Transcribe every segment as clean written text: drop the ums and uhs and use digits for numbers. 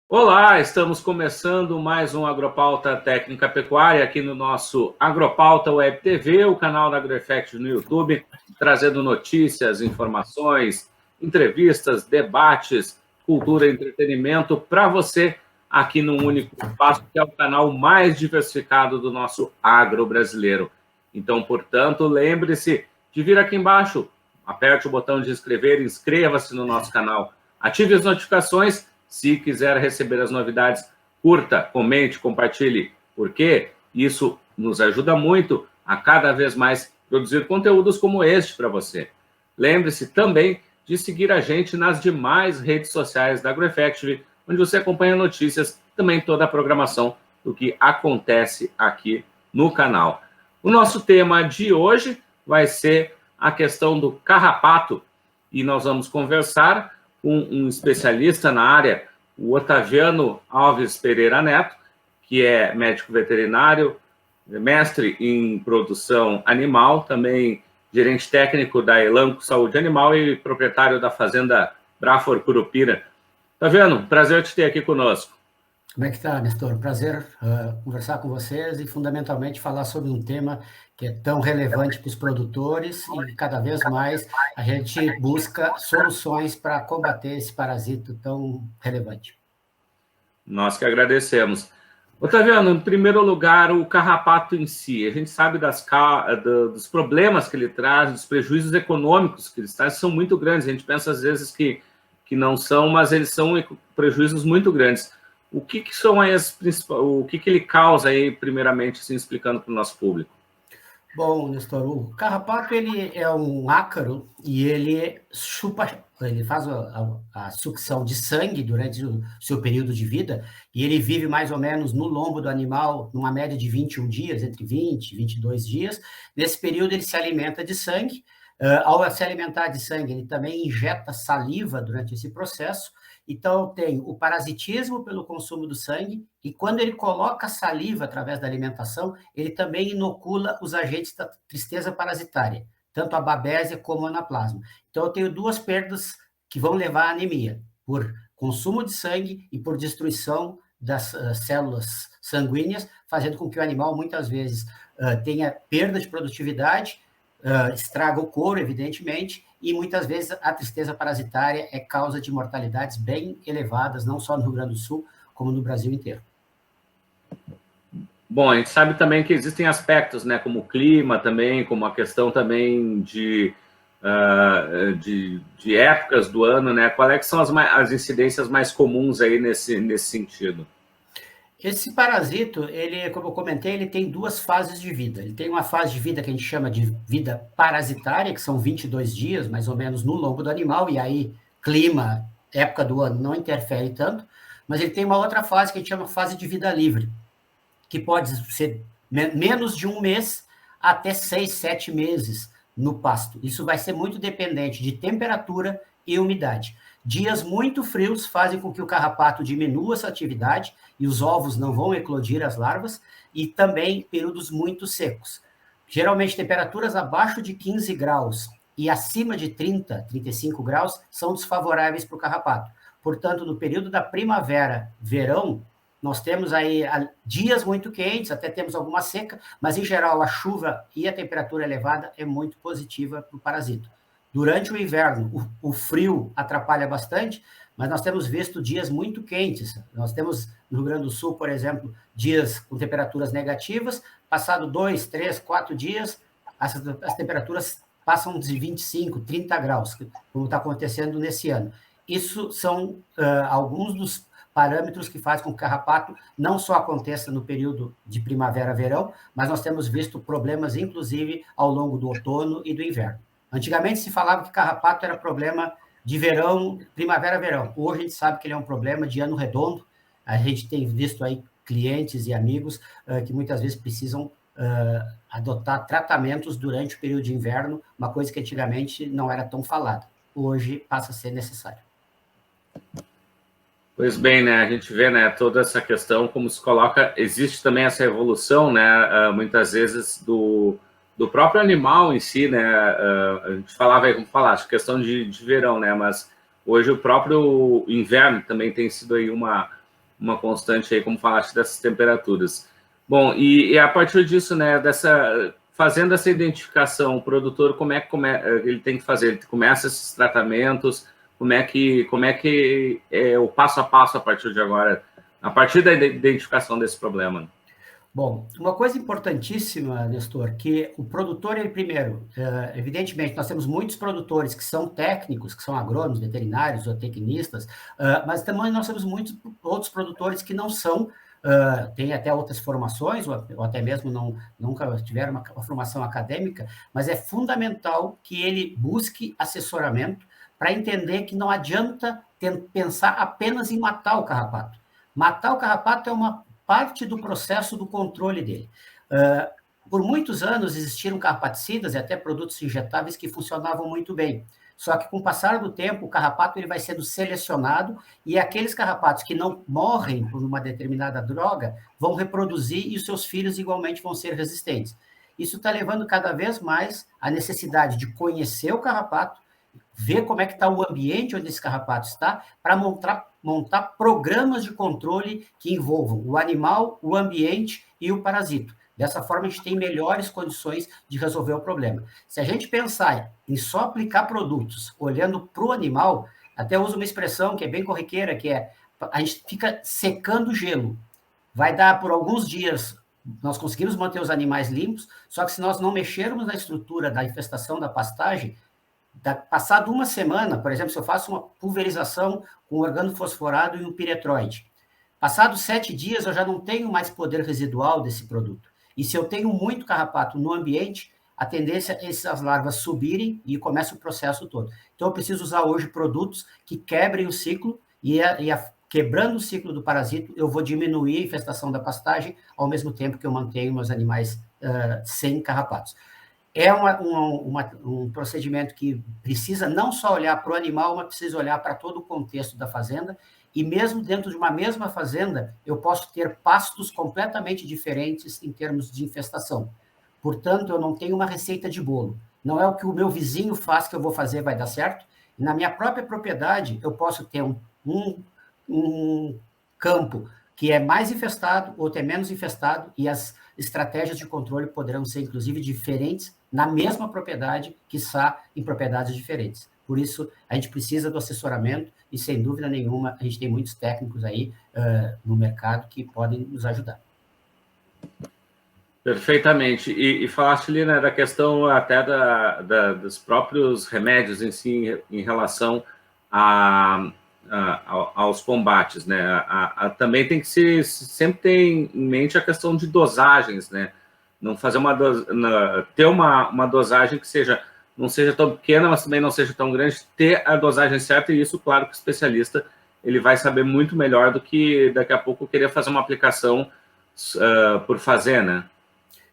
Olá, estamos começando mais um Agropauta Técnica Pecuária aqui no nosso Agropauta Web TV, o canal da AgroEffect no YouTube, trazendo notícias, informações, entrevistas, debates, cultura e entretenimento para você aqui num único espaço, que é o canal mais diversificado do nosso agro brasileiro. Então, portanto, lembre-se de vir aqui embaixo, aperte o botão de inscrever, inscreva-se no nosso canal, ative as notificações. Se quiser receber as novidades, curta, comente, compartilhe, porque isso nos ajuda muito a cada vez mais produzir conteúdos como este para você. Lembre-se também de seguir a gente nas demais redes sociais da AgroEffect, onde você acompanha notícias, também toda a programação do que acontece aqui no canal. O nosso tema de hoje vai ser a questão do carrapato, e nós vamos conversar com um especialista na área, o Otaviano Alves Pereira Neto, que é médico veterinário, mestre em produção animal, também gerente técnico da Elanco Saúde Animal e proprietário da fazenda Brafor Curupira. Otaviano, prazer te ter aqui conosco. Como é que está, Nestor? Prazer conversar com vocês e, fundamentalmente, falar sobre um tema que é tão relevante para os produtores e, cada vez mais, a gente busca soluções para combater esse parasito tão relevante. Nós que agradecemos. Otaviano, em primeiro lugar, o carrapato em si. A gente sabe dos problemas que ele traz, dos prejuízos econômicos que ele traz, são muito grandes. A gente pensa, às vezes, que não são, mas eles são prejuízos muito grandes. O que são aí as principais, o que ele causa aí, primeiramente, assim, explicando para o nosso público? Bom, Nestor, o carrapato ele é um ácaro e ele faz a sucção de sangue durante o seu período de vida e ele vive mais ou menos no lombo do animal, numa média de 21 dias, entre 20 e 22 dias. Nesse período ele se alimenta de sangue. Ao se alimentar de sangue, ele também injeta saliva durante esse processo. Então, tem o parasitismo pelo consumo do sangue, e quando ele coloca saliva através da alimentação, ele também inocula os agentes da tristeza parasitária, tanto a babésia como o anaplasma. Então, eu tenho duas perdas que vão levar à anemia, por consumo de sangue e por destruição das células sanguíneas, fazendo com que o animal, muitas vezes, tenha perda de produtividade, estraga o couro, evidentemente, e muitas vezes a tristeza parasitária é causa de mortalidades bem elevadas, não só no Rio Grande do Sul, como no Brasil inteiro. Bom, a gente sabe também que existem aspectos, né, como o clima também, como a questão também de épocas do ano, né? Quais é que são as incidências mais comuns aí nesse sentido? Esse parasito, ele, como eu comentei, ele tem duas fases de vida. Ele tem uma fase de vida que a gente chama de vida parasitária, que são 22 dias, mais ou menos, no lombo do animal, e aí clima, época do ano não interfere tanto, mas ele tem uma outra fase que a gente chama de fase de vida livre, que pode ser menos de um mês até 6, 7 meses no pasto. Isso vai ser muito dependente de temperatura e umidade. Dias muito frios fazem com que o carrapato diminua essa atividade e os ovos não vão eclodir as larvas, e também períodos muito secos. Geralmente, temperaturas abaixo de 15 graus e acima de 30, 35 graus são desfavoráveis para o carrapato. Portanto, no período da primavera, verão, nós temos aí dias muito quentes, até temos alguma seca, mas, em geral, a chuva e a temperatura elevada é muito positiva para o parasito. Durante o inverno, o frio atrapalha bastante, mas nós temos visto dias muito quentes. Nós temos, no Rio Grande do Sul, por exemplo, dias com temperaturas negativas. Passado 2, 3, 4 dias, as temperaturas passam de 25, 30 graus, como está acontecendo nesse ano. Isso são alguns dos parâmetros que fazem com que o carrapato não só aconteça no período de primavera-verão, mas nós temos visto problemas, inclusive, ao longo do outono e do inverno. Antigamente se falava que carrapato era problema de verão, primavera-verão. Hoje a gente sabe que ele é um problema de ano redondo. A gente tem visto aí clientes e amigos que muitas vezes precisam adotar tratamentos durante o período de inverno, uma coisa que antigamente não era tão falada. Hoje passa a ser necessário. Pois bem, né, a gente vê, né, toda essa questão, como se coloca, existe também essa evolução, né, muitas vezes do próprio animal em si, né, a gente falava aí, como falaste, questão de verão, né, mas hoje o próprio inverno também tem sido aí uma constante aí, como falaste, dessas temperaturas. Bom, e a partir disso, né, fazendo essa identificação, o produtor, como ele tem que fazer? Ele começa esses tratamentos, como é que é o passo a passo a partir de agora, a partir da identificação desse problema? Bom, uma coisa importantíssima, Nestor, que o produtor, ele primeiro, evidentemente, nós temos muitos produtores que são técnicos, que são agrônomos, veterinários, zootecnistas, mas também nós temos muitos outros produtores que não são, têm até outras formações, ou até mesmo nunca tiveram uma formação acadêmica, mas é fundamental que ele busque assessoramento para entender que não adianta pensar apenas em matar o carrapato. Matar o carrapato é uma parte do processo do controle dele. Por muitos anos existiram carrapaticidas e até produtos injetáveis que funcionavam muito bem. Só que com o passar do tempo, o carrapato ele vai sendo selecionado e aqueles carrapatos que não morrem por uma determinada droga vão reproduzir e os seus filhos igualmente vão ser resistentes. Isso está levando cada vez mais à necessidade de conhecer o carrapato, ver como é que está o ambiente onde esse carrapato está, para montar programas de controle que envolvam o animal, o ambiente e o parasito. Dessa forma, a gente tem melhores condições de resolver o problema. Se a gente pensar em só aplicar produtos olhando para o animal, até uso uma expressão que é bem corriqueira, que é a gente fica secando gelo. Vai dar por alguns dias, nós conseguimos manter os animais limpos, só que se nós não mexermos na estrutura da infestação da pastagem, passado uma semana, por exemplo, se eu faço uma pulverização com organofosforado e um piretroide, passados 7 dias eu já não tenho mais poder residual desse produto. E se eu tenho muito carrapato no ambiente, a tendência é essas larvas subirem e começa o processo todo. Então eu preciso usar hoje produtos que quebrem o ciclo quebrando o ciclo do parasito, eu vou diminuir a infestação da pastagem, ao mesmo tempo que eu mantenho meus animais sem carrapatos. É um procedimento que precisa não só olhar para o animal, mas precisa olhar para todo o contexto da fazenda, e mesmo dentro de uma mesma fazenda, eu posso ter pastos completamente diferentes em termos de infestação. Portanto, eu não tenho uma receita de bolo. Não é o que o meu vizinho faz que eu vou fazer, vai dar certo. Na minha própria propriedade, eu posso ter um campo que é mais infestado, outro é menos infestado, e as estratégias de controle poderão ser, inclusive, diferentes na mesma propriedade, quiçá em propriedades diferentes. Por isso, a gente precisa do assessoramento e, sem dúvida nenhuma, a gente tem muitos técnicos aí no mercado que podem nos ajudar. Perfeitamente. E falaste ali, né, da questão até dos próprios remédios em si, em relação aos combates, né? Também tem que sempre ter em mente a questão de dosagens, né? Não fazer ter uma dosagem que não seja tão pequena, mas também não seja tão grande, ter a dosagem certa, e isso, claro, que o especialista ele vai saber muito melhor do que daqui a pouco querer fazer uma aplicação por fazer, né?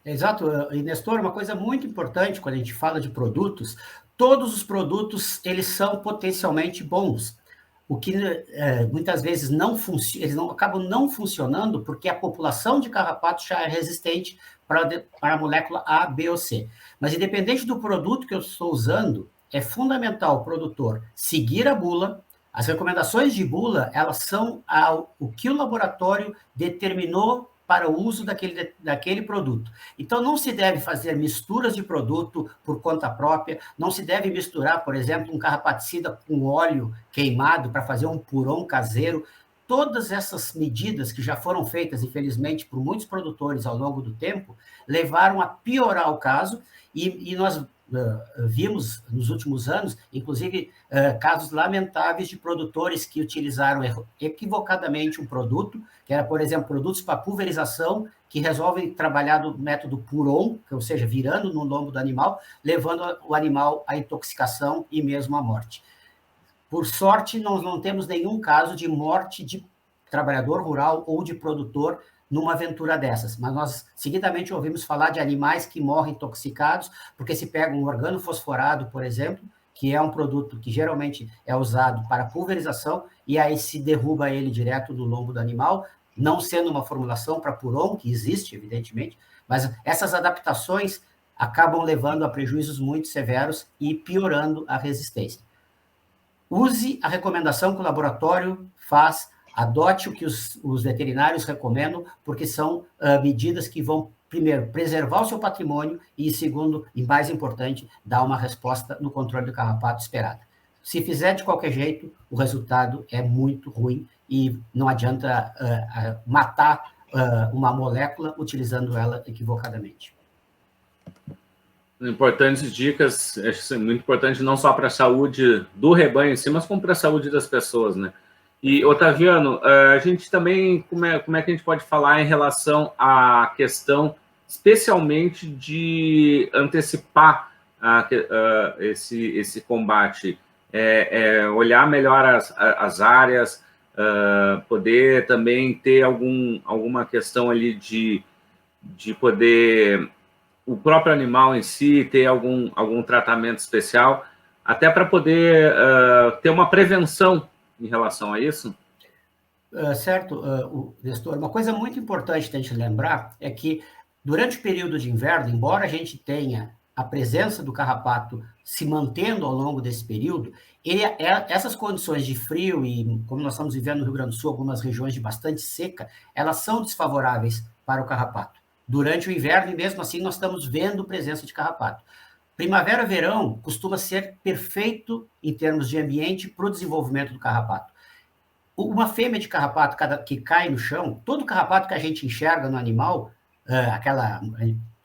Exato, e Nestor, uma coisa muito importante quando a gente fala de produtos, todos os produtos eles são potencialmente bons. O que muitas vezes eles acabam não funcionando porque a população de carrapatos já é resistente para a molécula A, B ou C. Mas independente do produto que eu estou usando, é fundamental o produtor seguir a bula. As recomendações de bula, elas são o que o laboratório determinou para o uso daquele produto. Então, não se deve fazer misturas de produto por conta própria, não se deve misturar, por exemplo, um carrapaticida com óleo queimado para fazer um puron caseiro. Todas essas medidas que já foram feitas, infelizmente, por muitos produtores ao longo do tempo, levaram a piorar o caso, e nós vimos nos últimos anos, inclusive, casos lamentáveis de produtores que utilizaram equivocadamente um produto, que era, por exemplo, produtos para pulverização, que resolvem trabalhar do método Puron, ou seja, virando no lombo do animal, levando o animal à intoxicação e mesmo à morte. Por sorte, nós não temos nenhum caso de morte de trabalhador rural ou de produtor numa aventura dessas, mas nós seguidamente ouvimos falar de animais que morrem intoxicados, porque se pega um organofosforado, por exemplo, que é um produto que geralmente é usado para pulverização, e aí se derruba ele direto no lombo do animal, não sendo uma formulação para puron, que existe, evidentemente, mas essas adaptações acabam levando a prejuízos muito severos e piorando a resistência. Use a recomendação que o laboratório faz, adote o que os veterinários recomendam, porque são medidas que vão, primeiro, preservar o seu patrimônio e, segundo, e mais importante, dar uma resposta no controle do carrapato esperada. Se fizer de qualquer jeito, o resultado é muito ruim e não adianta matar uma molécula utilizando ela equivocadamente. Importantes dicas, acho muito importante não só para a saúde do rebanho em si, mas como para a saúde das pessoas, né? E, Otaviano, a gente também, como é que a gente pode falar em relação à questão, especialmente de antecipar esse combate, olhar melhor as áreas, poder também ter alguma questão ali de poder o próprio animal em si ter algum tratamento especial, até para poder ter uma prevenção em relação a isso? Certo, Nestor. Uma coisa muito importante a gente lembrar é que, durante o período de inverno, embora a gente tenha a presença do carrapato se mantendo ao longo desse período, essas condições de frio e, como nós estamos vivendo no Rio Grande do Sul, algumas regiões de bastante seca, elas são desfavoráveis para o carrapato. Durante o inverno, e mesmo assim, nós estamos vendo presença de carrapato. Primavera, verão, costuma ser perfeito em termos de ambiente para o desenvolvimento do carrapato. Uma fêmea de carrapato que cai no chão, todo carrapato que a gente enxerga no animal,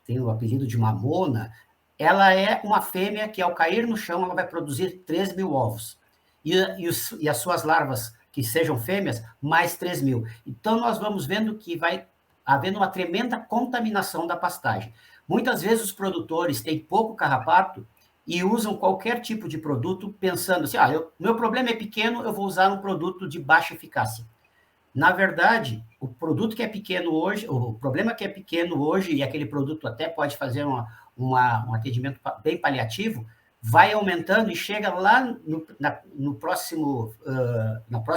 tem o apelido de mamona, ela é uma fêmea que, ao cair no chão, ela vai produzir 3.000 ovos. E as suas larvas, que sejam fêmeas, mais 3.000. Então, nós vamos vendo que vai havendo uma tremenda contaminação da pastagem. Muitas vezes os produtores têm pouco carrapato e usam qualquer tipo de produto pensando assim, meu problema é pequeno, eu vou usar um produto de baixa eficácia. Na verdade, o produto que é pequeno hoje, o problema que é pequeno hoje, e aquele produto até pode fazer um atendimento bem paliativo, vai aumentando e chega lá no próximo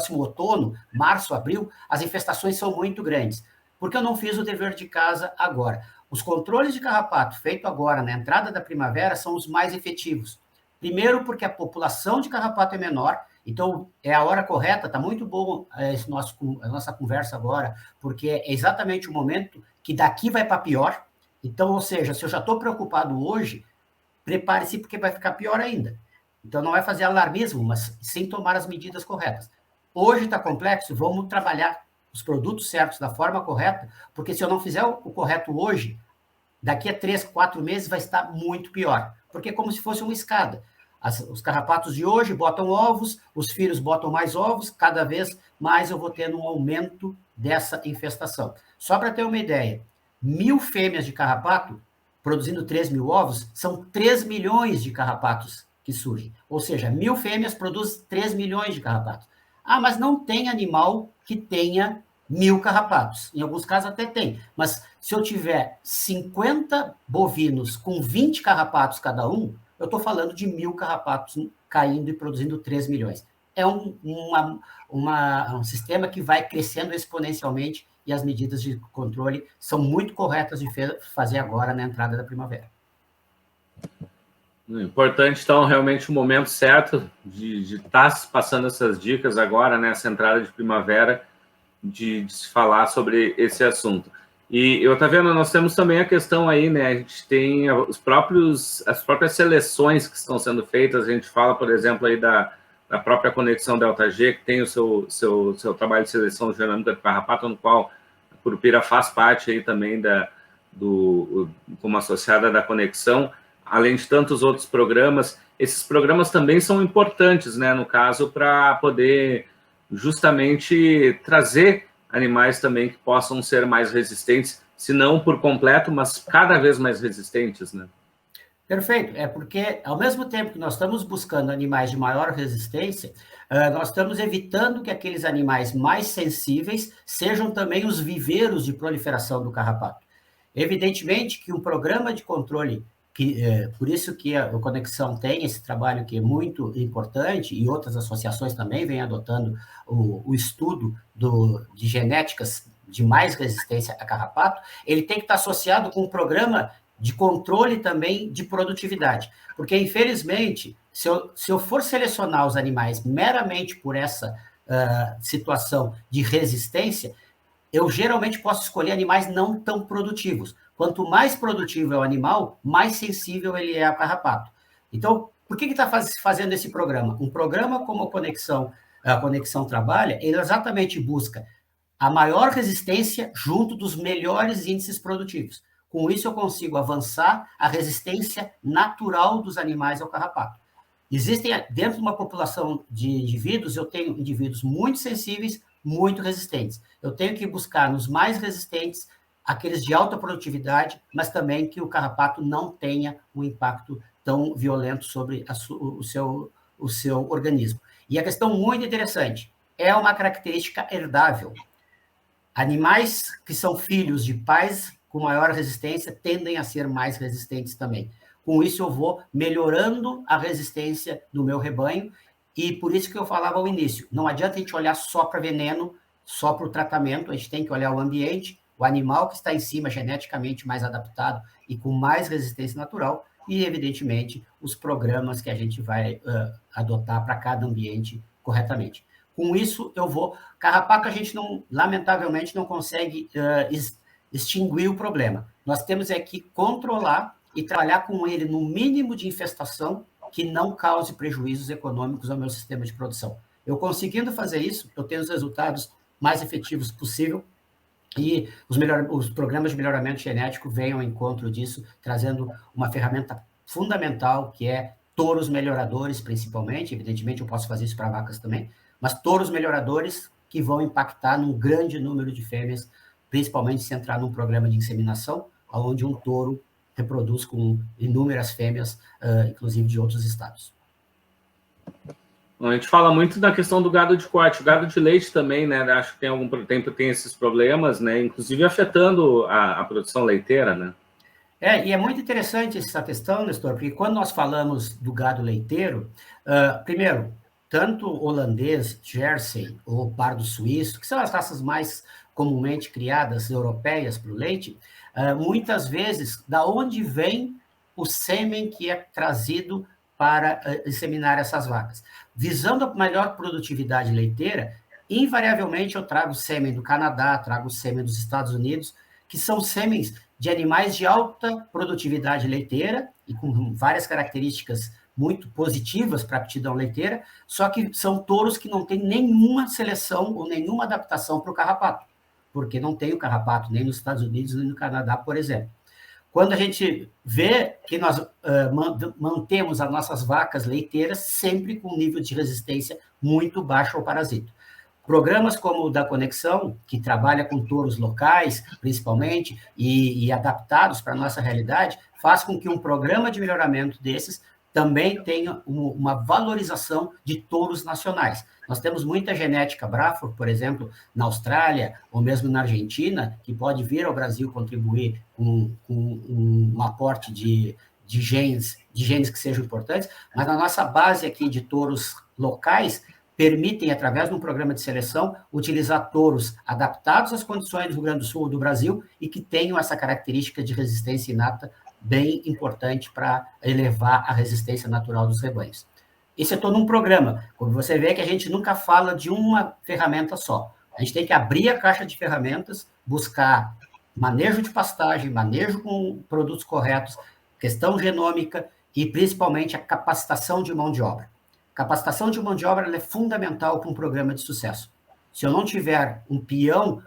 outono, março, abril, as infestações são muito grandes. Porque eu não fiz o dever de casa agora. Os controles de carrapato feitos agora, na entrada da primavera, são os mais efetivos. Primeiro, porque a população de carrapato é menor, então é a hora correta, está muito bom a nossa conversa agora, porque é exatamente o momento que daqui vai para pior. Então, ou seja, se eu já estou preocupado hoje, prepare-se porque vai ficar pior ainda. Então, não é fazer alarmismo, mas sim tomar as medidas corretas. Hoje está complexo, vamos trabalhar os produtos certos da forma correta, porque se eu não fizer o correto hoje, daqui a 3, 4 meses vai estar muito pior, porque é como se fosse uma escada. Os carrapatos de hoje botam ovos, os filhos botam mais ovos, cada vez mais eu vou tendo um aumento dessa infestação. Só para ter uma ideia, 1.000 fêmeas de carrapato produzindo 3.000 ovos, são 3 milhões de carrapatos que surgem. Ou seja, 1.000 fêmeas produzem 3 milhões de carrapatos. Mas não tem animal que tenha 1.000 carrapatos. Em alguns casos até tem. Mas se eu tiver 50 bovinos com 20 carrapatos cada um, eu estou falando de 1.000 carrapatos caindo e produzindo 3 milhões. É um sistema que vai crescendo exponencialmente e as medidas de controle são muito corretas de fazer agora na entrada da primavera. Importante, então, realmente o momento certo de estar passando essas dicas agora, nessa entrada de primavera, de se falar sobre esse assunto. E eu tá vendo, nós temos também a questão aí, né? A gente tem as próprias seleções que estão sendo feitas. A gente fala, por exemplo, aí da própria Conexão Delta G, que tem o seu trabalho de seleção genômica do carrapato, no qual a Curupira faz parte aí também como associada da Conexão, além de tantos outros programas. Esses programas também são importantes, né, no caso, para poder justamente trazer animais também que possam ser mais resistentes, se não por completo, mas cada vez mais resistentes, né? Perfeito, porque ao mesmo tempo que nós estamos buscando animais de maior resistência, nós estamos evitando que aqueles animais mais sensíveis sejam também os viveiros de proliferação do carrapato. Evidentemente que um programa de controle por isso que a Conexão tem esse trabalho que é muito importante, e outras associações também vêm adotando o estudo de genéticas de mais resistência a carrapato. Ele tem que estar associado com um programa de controle também de produtividade, porque, infelizmente, se eu for selecionar os animais meramente por essa situação de resistência, eu geralmente posso escolher animais não tão produtivos. Quanto mais produtivo é o animal, mais sensível ele é ao carrapato. Então, por que está fazendo esse programa? Um programa como a Conexão trabalha, ele exatamente busca a maior resistência junto dos melhores índices produtivos. Com isso, eu consigo avançar a resistência natural dos animais ao carrapato. Existem, dentro de uma população de indivíduos, eu tenho indivíduos muito sensíveis, muito resistentes. Eu tenho que buscar nos mais resistentes aqueles de alta produtividade, mas também que o carrapato não tenha um impacto tão violento sobre o seu organismo. E a questão muito interessante, é uma característica herdável. Animais que são filhos de pais com maior resistência tendem a ser mais resistentes também. Com isso, eu vou melhorando a resistência do meu rebanho, e por isso que eu falava ao início, não adianta a gente olhar só para veneno, só para o tratamento, a gente tem que olhar o ambiente, o animal que está em cima, geneticamente mais adaptado e com mais resistência natural, e, evidentemente, os programas que a gente vai adotar para cada ambiente corretamente. Com isso, eu vou... Carrapato, a gente, lamentavelmente, não consegue extinguir o problema. Nós temos é que controlar e trabalhar com ele no mínimo de infestação que não cause prejuízos econômicos ao meu sistema de produção. Eu conseguindo fazer isso, eu tenho os resultados mais efetivos possível, e os programas de melhoramento genético vêm ao encontro disso, trazendo uma ferramenta fundamental, que é touros melhoradores, principalmente. Evidentemente, eu posso fazer isso para vacas também, mas touros melhoradores que vão impactar num grande número de fêmeas, principalmente se entrar num programa de inseminação, onde um touro reproduz com inúmeras fêmeas, inclusive de outros estados. A gente fala muito da questão do gado de corte, o gado de leite também, né? Acho que tem algum tempo tem esses problemas, né? Inclusive afetando a produção leiteira, né? E é muito interessante essa questão, Nestor, porque quando nós falamos do gado leiteiro, primeiro, tanto holandês, Jersey ou pardo suíço, que são as raças mais comumente criadas europeias para o leite, muitas vezes, da onde vem o sêmen que é trazido para inseminar essas vacas? Visando a melhor produtividade leiteira, invariavelmente eu trago sêmen do Canadá, trago sêmen dos Estados Unidos, que são sêmens de animais de alta produtividade leiteira e com várias características muito positivas para a aptidão leiteira, só que são touros que não têm nenhuma seleção ou nenhuma adaptação para o carrapato, porque não tem o carrapato nem nos Estados Unidos nem no Canadá, por exemplo. Quando a gente vê que nós mantemos as nossas vacas leiteiras sempre com um nível de resistência muito baixo ao parasito. Programas como o da Conexão, que trabalha com touros locais, principalmente, e adaptados para a nossa realidade, faz com que um programa de melhoramento desses também tenha uma valorização de touros nacionais. Nós temos muita genética Braford, por exemplo, na Austrália, ou mesmo na Argentina, que pode vir ao Brasil contribuir com um aporte de genes que sejam importantes, mas na nossa base aqui de touros locais, permitem, através de um programa de seleção, utilizar touros adaptados às condições do Rio Grande do Sul ou do Brasil e que tenham essa característica de resistência inata bem importante para elevar a resistência natural dos rebanhos. Isso é todo um programa. Como você vê que a gente nunca fala de uma ferramenta só. A gente tem que abrir a caixa de ferramentas, buscar manejo de pastagem, manejo com produtos corretos, questão genômica e, principalmente, a capacitação de mão de obra. Capacitação de mão de obra é fundamental para um programa de sucesso. Se eu não tiver um peão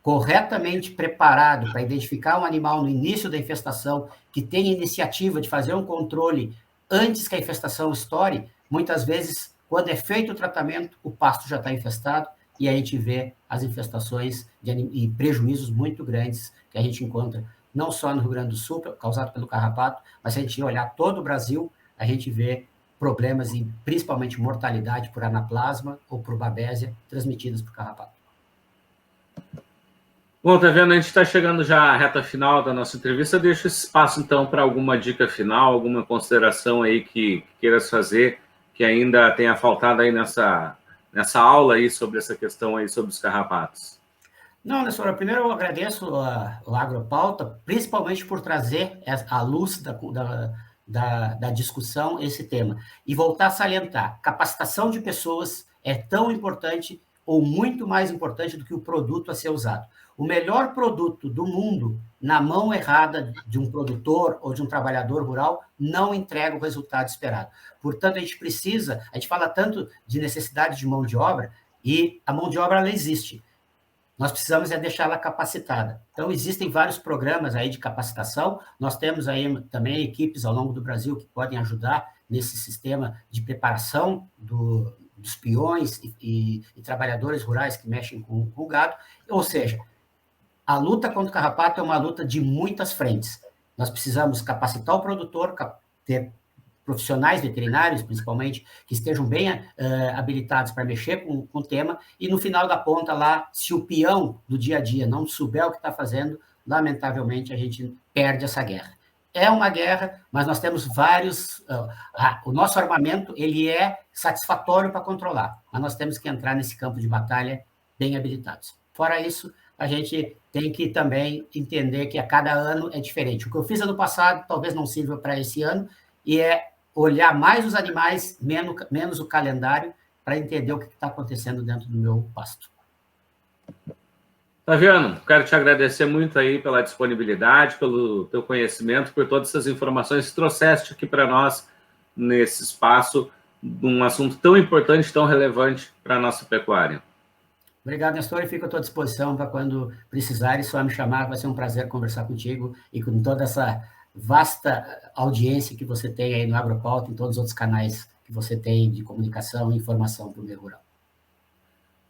corretamente preparado para identificar um animal no início da infestação, que tenha iniciativa de fazer um controle antes que a infestação estoure, muitas vezes, quando é feito o tratamento, o pasto já está infestado e a gente vê as infestações e prejuízos muito grandes que a gente encontra, não só no Rio Grande do Sul, causado pelo carrapato, mas se a gente olhar todo o Brasil, a gente vê problemas e principalmente mortalidade por anaplasma ou por babésia transmitidas por carrapato. Bom, tá vendo? A gente está chegando já à reta final da nossa entrevista. Deixo esse espaço, então, para alguma dica final, alguma consideração aí que queiras fazer, que ainda tenha faltado aí nessa aula aí sobre essa questão aí sobre os carrapatos. Não, Nessora, primeiro eu agradeço o Agropauta, principalmente por trazer à luz da discussão esse tema. E voltar a salientar, capacitação de pessoas é tão importante ou muito mais importante do que o produto a ser usado. O melhor produto do mundo, na mão errada de um produtor ou de um trabalhador rural, não entrega o resultado esperado. Portanto, a gente fala tanto de necessidade de mão de obra, e a mão de obra ela existe. Nós precisamos deixá-la capacitada. Então, existem vários programas aí de capacitação. Nós temos aí também equipes ao longo do Brasil que podem ajudar nesse sistema de preparação dos peões e trabalhadores rurais que mexem com o gado. Ou seja, a luta contra o carrapato é uma luta de muitas frentes. Nós precisamos capacitar o produtor, ter profissionais veterinários, principalmente, que estejam bem habilitados para mexer com o tema, e no final da ponta lá, se o peão do dia a dia não souber o que está fazendo, lamentavelmente a gente perde essa guerra. É uma guerra, mas nós temos vários... o nosso armamento, ele é satisfatório para controlar, mas nós temos que entrar nesse campo de batalha bem habilitados. Fora isso, a gente tem que também entender que a cada ano é diferente. O que eu fiz ano passado talvez não sirva para esse ano, e é olhar mais os animais, menos o calendário, para entender o que está acontecendo dentro do meu pasto. Taviano, quero te agradecer muito aí pela disponibilidade, pelo teu conhecimento, por todas essas informações que trouxeste aqui para nós nesse espaço, um assunto tão importante, tão relevante para a nossa pecuária. Obrigado, Nestor, e fico à tua disposição para quando precisar, só me chamar, vai ser um prazer conversar contigo e com toda essa vasta audiência que você tem aí no Agropauta e em todos os outros canais que você tem de comunicação e informação para o meio rural.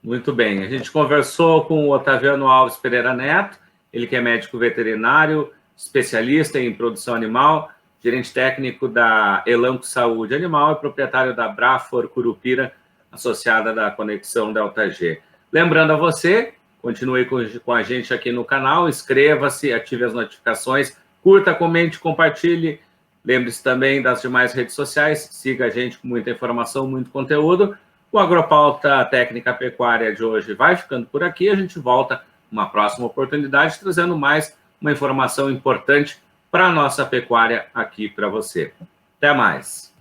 Muito bem. A gente conversou com o Otaviano Alves Pereira Neto, ele que é médico veterinário, especialista em produção animal, gerente técnico da Elanco Saúde Animal e proprietário da Brafor Curupira, associada da Conexão Delta G. Lembrando a você, continue com a gente aqui no canal, inscreva-se, ative as notificações, curta, comente, compartilhe. Lembre-se também das demais redes sociais, siga a gente com muita informação, muito conteúdo. O Agropauta Técnica Pecuária de hoje vai ficando por aqui. A gente volta numa próxima oportunidade, trazendo mais uma informação importante para a nossa pecuária aqui para você. Até mais!